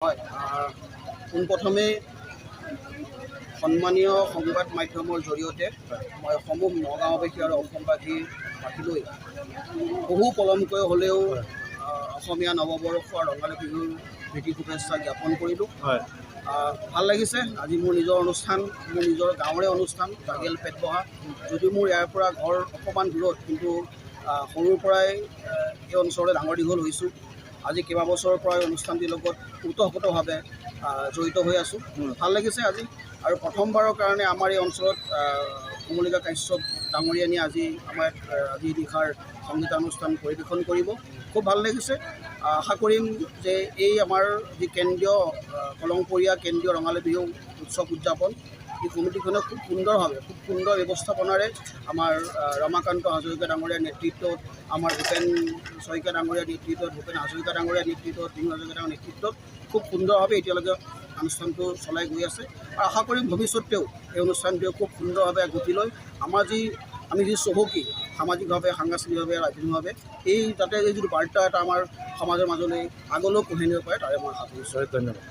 হয় পোনপ্ৰথমে সন্মানীয় সংবাদ মাধ্যমৰ জৰিয়তে মই সমূহ নগাঁওবাসী আৰু অসমবাসীৰ মাতিলৈ বহু পলমকৈ হ'লেও অসমীয়া নৱবৰ্ষৰ ৰঙালী বিহুৰ প্ৰীতি শুভেচ্ছা জ্ঞাপন কৰিলোঁ। ভাল লাগিছে। আজি মোৰ নিজৰ অনুষ্ঠান, মোৰ নিজৰ গাঁৱৰে অনুষ্ঠান, জাগিয়াল পেট বহা। যদিও মোৰ ইয়াৰ পৰা ঘৰ অকণমান দূৰত, কিন্তু সৰুৰ পৰাই এই অঞ্চলতে ডাঙৰ দীঘল হৈছোঁ। আজি কেইবাবছৰৰ পৰা এই অনুষ্ঠানটিৰ লগত ওতঃপ্ৰোতভাৱে জড়িত হৈ আছোঁ। ভাল লাগিছে আজি। আৰু প্ৰথমবাৰৰ কাৰণে আমাৰ এই অঞ্চলত কমলিকা কাশ্যপ ডাঙৰীয়ানী আজি আমাৰ আজি নিশাৰ সংগীতানুষ্ঠান পৰিৱেশন কৰিব। খুব ভাল লাগিছে। আশা কৰিম যে এই আমাৰ যি কেন্দ্ৰীয় কলংপৰীয়া কেন্দ্ৰীয় ৰঙালী বিহু উৎসৱ উদযাপন, এই কমিটিখনে খুব সুন্দৰভাৱে, খুব সুন্দৰ ব্যৱস্থাপনাৰে আমাৰ ৰমাকান্ত হাজৰিকা ডাঙৰীয়াৰ নেতৃত্বত, আমাৰ ভূপেন শইকীয়া ডাঙৰীয়াৰ নেতৃত্বত, ভূপেন হাজৰিকা ডাঙৰীয়াৰ নেতৃত্বত, দিনু হাজৰিকা ডাঙৰীয়াৰ নেতৃত্বত খুব সুন্দৰভাৱে এতিয়ালৈকে অনুষ্ঠানটো চলাই গৈ আছে। আৰু আশা কৰিম ভৱিষ্যতেও এই অনুষ্ঠানটোৱে খুব সুন্দৰভাৱে গতি লৈ আমি যি চহকী সামাজিকভাৱে, সাংস্কৃতিকভাৱে, ৰাজনৈতিকভাৱে এই যাতে এই যিটো বাৰ্তা এটা আমাৰ সমাজৰ মাজলৈ আগলৈও কঢ়িয়াই নিব পাৰে, তাৰে মই আশা কৰিছোঁ। ধন্যবাদ।